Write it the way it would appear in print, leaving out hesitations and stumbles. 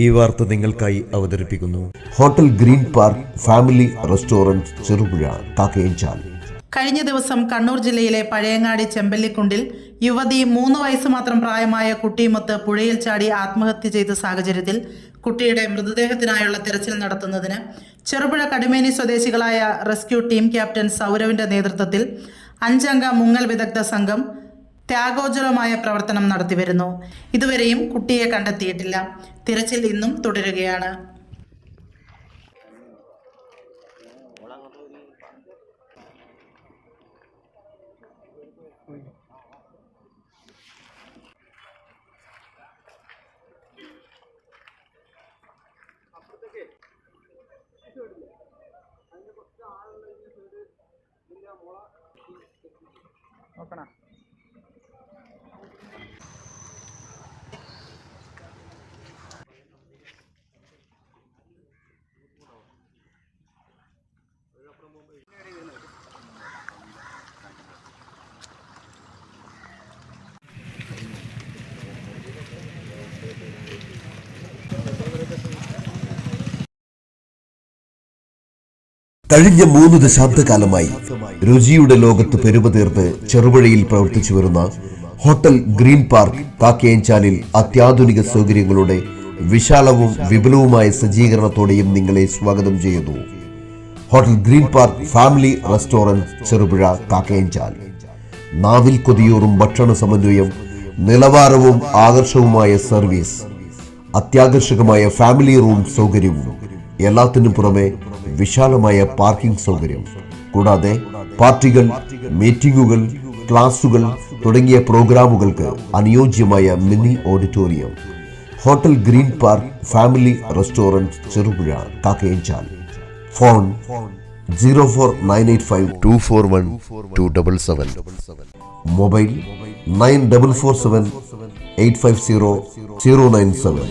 ഈ വാർത്ത നിങ്ങൾക്കായി അവതരിപ്പിക്കുന്നു hotel green park family restaurant Cherupuzha Kakkayanchal. കഴിഞ്ഞ ദിവസം കണ്ണൂർ ജില്ലയിലെ പഴയങ്ങാടി ചെമ്പല്ലിക്കുണ്ടിൽ യുവതി 3 വയസ്സ് മാത്രം പ്രായമായ കുട്ടിയുമൊത്ത് പുഴയിൽ ചാടി ആത്മഹത്യ ചെയ്ത സാഹചര്യത്തിൽ കുട്ടിയുടെ മൃതദേഹത്തിനായുള്ള തിരച്ചിൽ നടത്തുന്നതിന് ചെറുപുഴ കടുമേനി സ്വദേശികളായ റെസ്ക്യൂ ടീം ക്യാപ്റ്റൻ സൗരവിന്റെ നേതൃത്വത്തിൽ 5 അംഗ മുങ്ങൽ വിദഗ്ധ സംഘം ത്യാഗോജ്വലമായ പ്രവർത്തനം നടത്തിവരുന്നു. ഇതുവരെയും കുട്ടിയെ കണ്ടെത്തിയിട്ടില്ല. തിരച്ചിൽ ഇന്നും തുടരുകയാണ്. കഴിഞ്ഞ 3 ദശാബ്ദകാലമായി രുചിയുടെ ലോകത്ത് പെരുമതീർത്ത് ചെറുപുഴയിൽ പ്രവർത്തിച്ചു വരുന്ന ഹോട്ടൽ ഗ്രീൻ പാർക്ക് കാക്കയഞ്ചാലിൽ അത്യാധുനിക സൗകര്യങ്ങളുടെ വിശാലവും വിപുലവുമായ സജ്ജീകരണത്തോടെയും നിങ്ങളെ സ്വാഗതം ചെയ്യുന്നു. Hotel green park family restaurant Cherupuzha Kakkayanchal. നാവിൽ കൊതിയൂറും ഭക്ഷണ സമന്വയം, നിലവാരവും ആകർഷകവുമായ സർവീസ്, അത്യാകർഷകമായ ഫാമിലി റൂം സൗകര്യവും, എല്ലാത്തിനും പുറമെ വിശാലമായ പാർക്കിംഗ് സൗകര്യം, കൂടാതെ പാർട്ടികൾ, മീറ്റിംഗുകൾ, ക്ലാസുകൾ തുടങ്ങിയ പ്രോഗ്രാമുകൾക്ക് അനുയോജ്യമായ mini auditorium. Hotel green park family restaurant Cherupuzha Kakkayanchal. Phone 04985241277. Mobile 9447 850 097.